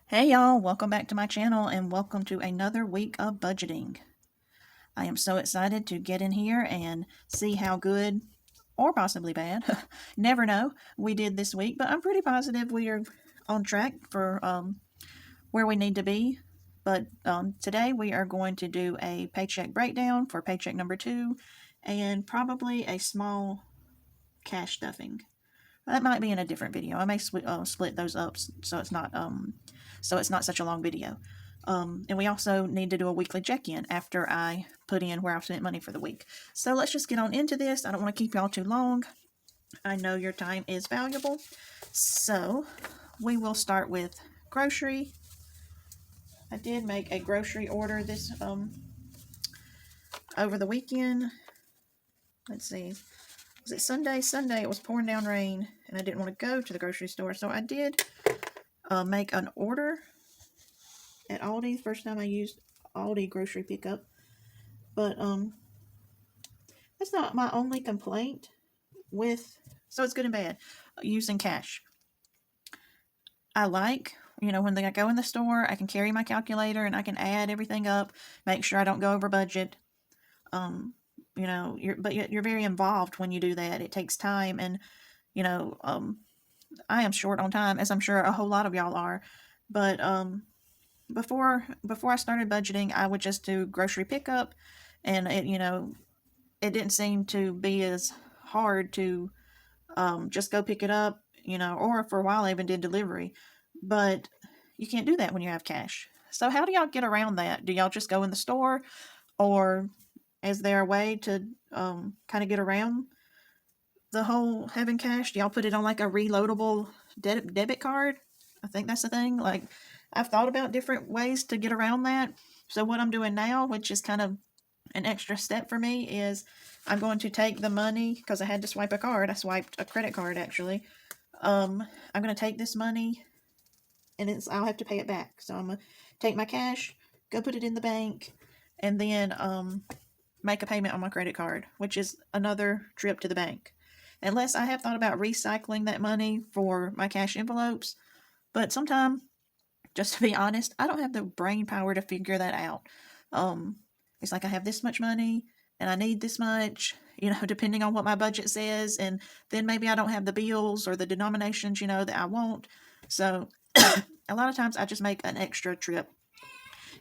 Hey y'all, welcome back to my channel and welcome to another week of budgeting. I am so excited to get in here and see how good or possibly bad, never know, we did this week, but I'm pretty positive we are on track for where we need to be. But today we are going to do a paycheck breakdown for paycheck number 2 and probably a small cash stuffing. That might be in a different video. I may split those up so it's not such a long video. And we also need to do a weekly check-in after I put in where I've spent money for the week. So let's just get on into this. I don't want to keep y'all too long. I know your time is valuable. So we will start with grocery. I did make a grocery order this over the weekend. Let's see. Was it Sunday? Sunday it was pouring down rain and I didn't want to go to the grocery store, so I did make an order at Aldi. First time I used Aldi grocery pickup, but that's not my only complaint with, so it's good and bad, using cash. I like, when I go in the store, I can carry my calculator and I can add everything up, make sure I don't go over budget. You're very involved when you do that. It takes time, and I am short on time, as I'm sure a whole lot of y'all are. But before I started budgeting, I would just do grocery pickup, and it didn't seem to be as hard to just go pick it up, or for a while I even did delivery. But you can't do that when you have cash. So how do y'all get around that? Do y'all just go in the store, or is there a way to kind of get around the whole having cash? Do y'all put it on like a reloadable debit card? I think that's the thing. Like, I've thought about different ways to get around that. So what I'm doing now, which is kind of an extra step for me, is I'm going to take the money, because I had to swipe a card. I swiped a credit card, actually. I'm going to take this money, and I'll have to pay it back. So I'm going to take my cash, go put it in the bank, and then make a payment on my credit card, which is another trip to the bank. Unless I have thought about recycling that money for my cash envelopes. But sometimes, just to be honest, I don't have the brain power to figure that out. It's like I have this much money and I need this much, depending on what my budget says. And then maybe I don't have the bills or the denominations, that I want. So a lot of times I just make an extra trip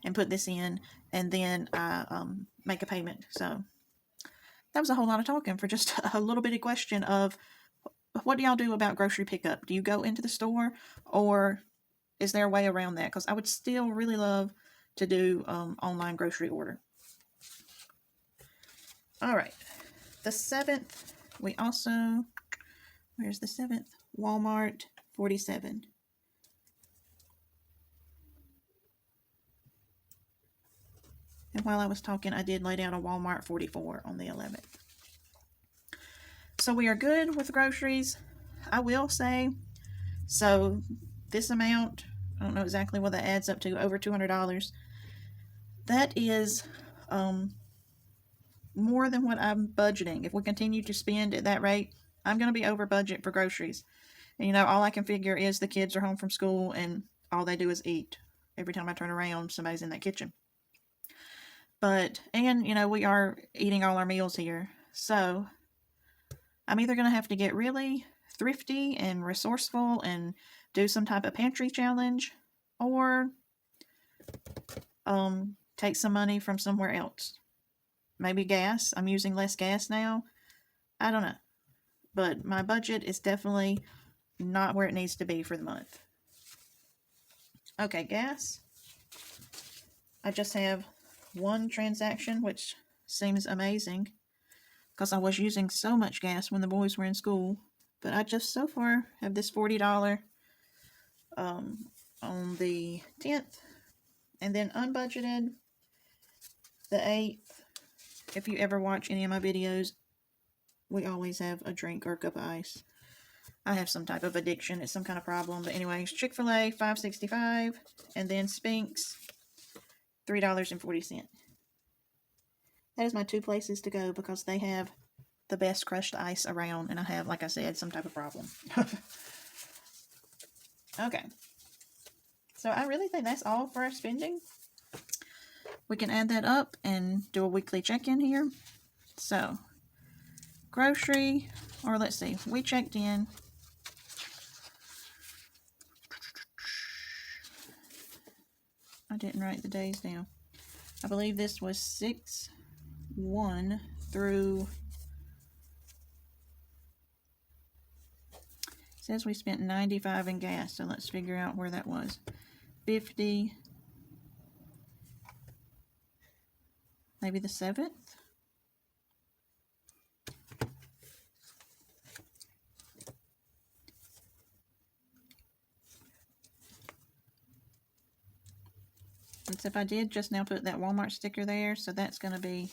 and put this in, and then I make a payment. So that was a whole lot of talking for just a little bitty question of, what do y'all do about grocery pickup? Do you go into the store, or is there a way around that? Because I would still really love to do online grocery order. All right. The 7th, we also, where's the 7th? Walmart 47. And while I was talking, I did lay down a Walmart 44 on the 11th. So we are good with groceries. I will say, so this amount, I don't know exactly what that adds up to, over $200. That is more than what I'm budgeting. If we continue to spend at that rate, I'm going to be over budget for groceries. And all I can figure is the kids are home from school and all they do is eat. Every time I turn around, somebody's in that kitchen. But, and we are eating all our meals here. So I'm either going to have to get really thrifty and resourceful and do some type of pantry challenge, or take some money from somewhere else. Maybe gas. I'm using less gas now. I don't know. But my budget is definitely not where it needs to be for the month. Okay, gas. I just have one transaction, which seems amazing, because I was using so much gas when the boys were in school. But I just so far have this $40 on the 10th. And then unbudgeted, the 8th. If you ever watch any of my videos, we always have a drink or a cup of ice. I have some type of addiction. It's some kind of problem. But anyways, Chick-fil-A, $5.65. And then Spink's, $3.40. That is my 2 places to go, because they have the best crushed ice around. And I have, like I said, some type of problem. Okay. So I really think that's all for our spending. We can add that up and do a weekly check-in here. So, grocery, or let's see, we checked in. I didn't write the days down. I believe this was 6/1 through, it says we spent $95 in gas, so let's figure out where that was. 50, maybe the 7th? And so if I did just now put that Walmart sticker there, so that's going to be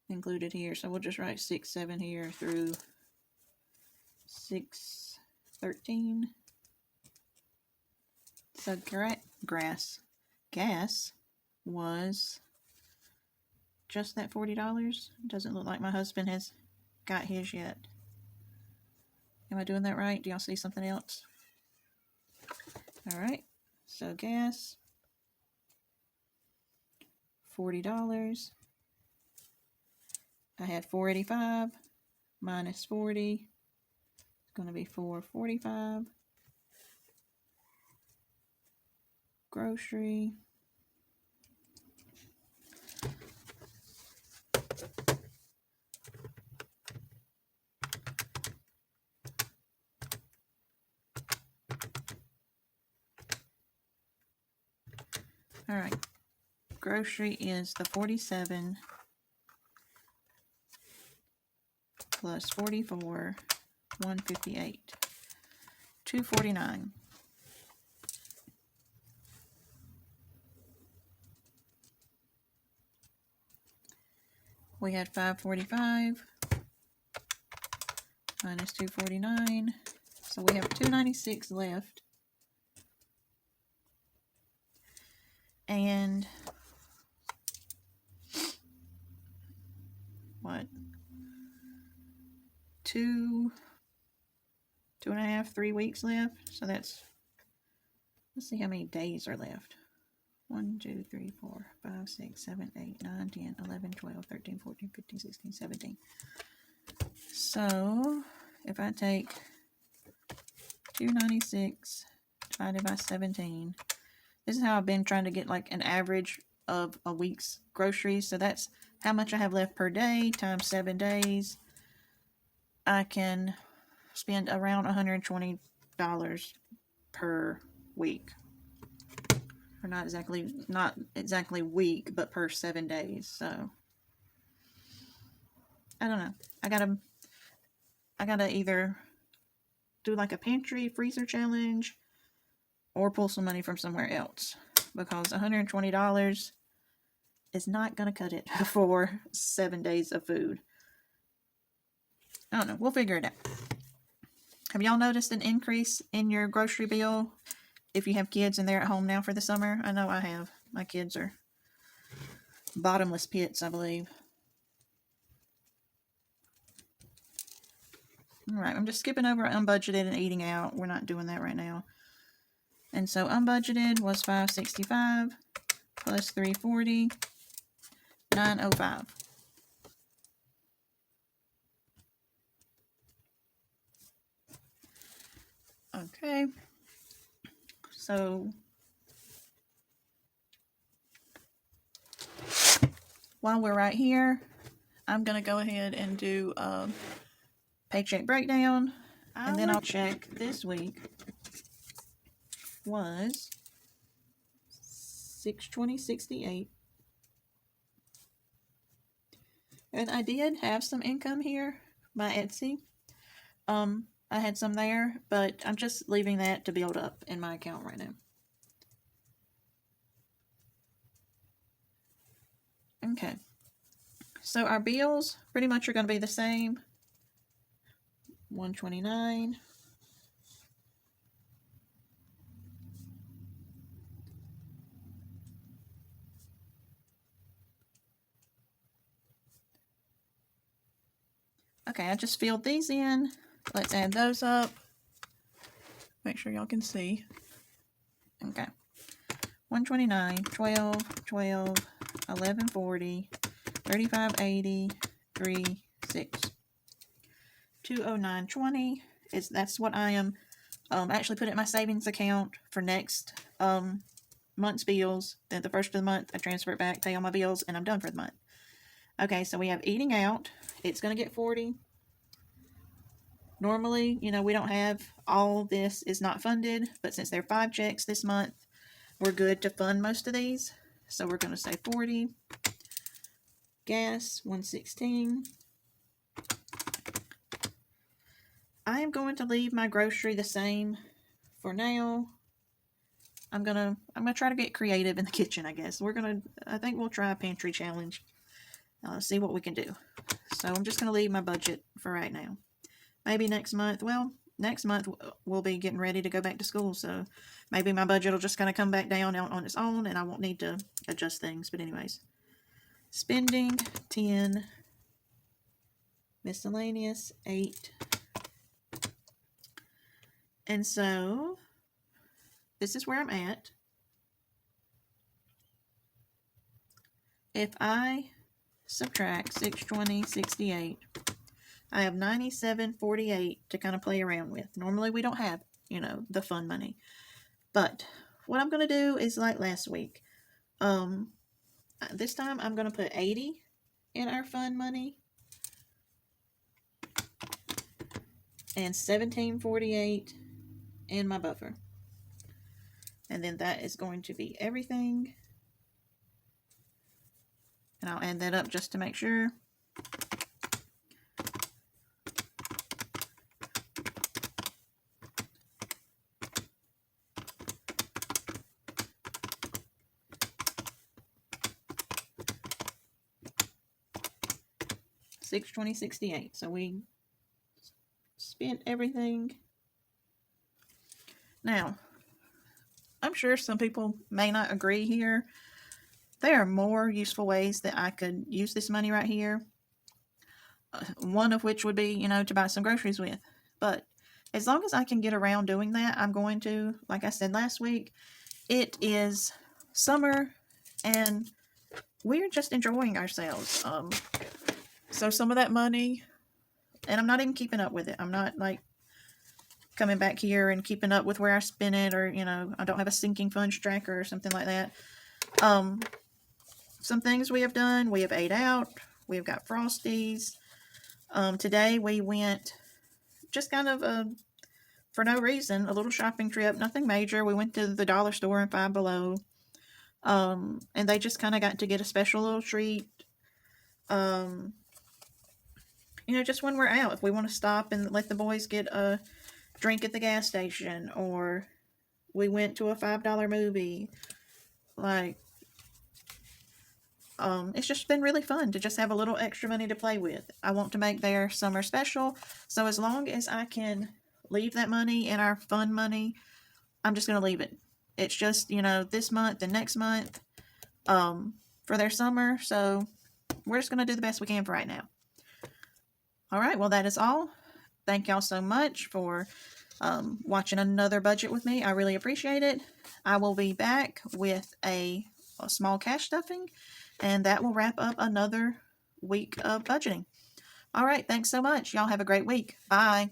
included here. So we'll just write 6/7 here through 6/13. So gas was just that $40. Doesn't look like my husband has got his yet. Am I doing that right? Do y'all see something else? All right. So gas, $40. I had $4.85 minus 40. It's going to be $4.45. Grocery. All right. Grocery is the 47 plus 44, 158, 249. We had 545 minus 249, so we have 296 left. And what? 2.5, 3 weeks left. So that's, let's see how many days are left. 1, 2, 3, 4, 5, 6, 7, 8, 9, 10, 11, 12, 13, 14, 15, 16, 17. So if I take 296 divided by 17, this is how I've been trying to get like an average of a week's groceries. So that's how much I have left per day times 7 days. I can spend around $120 per week. Or not exactly week, but per 7 days. So I don't know. I gotta either do like a pantry freezer challenge or pull some money from somewhere else, because $120 is not gonna cut it for 7 days of food. I don't know. We'll figure it out. Have y'all noticed an increase in your grocery bill if you have kids and they're at home now for the summer? I know I have. My kids are bottomless pits, I believe. Alright, I'm just skipping over unbudgeted and eating out. We're not doing that right now. And so unbudgeted was $565 plus $340, $905. Okay. So while we're right here, I'm going to go ahead and do a paycheck breakdown, and then I'll check this week was $620.68. And I did have some income here by Etsy. I had some there, but I'm just leaving that to build up in my account right now. Okay. So our bills pretty much are going to be the same. $129. Okay, I just filled these in. Let's add those up. Make sure y'all can see. Okay. 129, 12, 12, 1140, 3580, 3, 6. 20920 that's what I am actually put in my savings account for next month's bills. Then the first of the month, I transfer it back, pay all my bills, and I'm done for the month. Okay, so we have eating out. It's going to get 40. Normally, we don't have all this is not funded, but since there are 5 checks this month, we're good to fund most of these. So we're going to say 40. Gas, 116. I am going to leave my grocery the same for now. I'm gonna try to get creative in the kitchen, I guess. I think we'll try a pantry challenge. See what we can do. So I'm just gonna leave my budget for right now. Maybe next month, we'll be getting ready to go back to school, so maybe my budget will just kind of come back down on its own and I won't need to adjust things. But anyways, spending 10, miscellaneous 8. And so this is where I'm at. If I subtract 620, 68, I have 97.48 to kind of play around with. Normally we don't have, the fun money. But what I'm going to do is like last week. This time I'm going to put 80 in our fun money. And 17.48 in my buffer. And then that is going to be everything. And I'll add that up just to make sure. $620.68. So we spent everything. Now, I'm sure some people may not agree here. There are more useful ways that I could use this money right here. One of which would be, to buy some groceries with. But as long as I can get around doing that, I'm going to. Like I said last week, it is summer and we're just enjoying ourselves. So some of that money, and I'm not even keeping up with it. I'm not like coming back here and keeping up with where I spend it, or I don't have a sinking funds tracker or something like that. Some things we have done, we have ate out, we've got Frosties. Today we went just kind of for no reason, a little shopping trip, nothing major. We went to the dollar store and Five Below, and they just kind of got to get a special little treat. Just when we're out, if we want to stop and let the boys get a drink at the gas station, or we went to a $5 movie, it's just been really fun to just have a little extra money to play with. I want to make their summer special, so as long as I can leave that money in our fun money, I'm just going to leave it. It's just, this month and next month for their summer, so we're just going to do the best we can for right now. All right, well, that is all. Thank y'all so much for watching another budget with me. I really appreciate it. I will be back with a small cash stuffing, and that will wrap up another week of budgeting. All right, thanks so much. Y'all have a great week. Bye.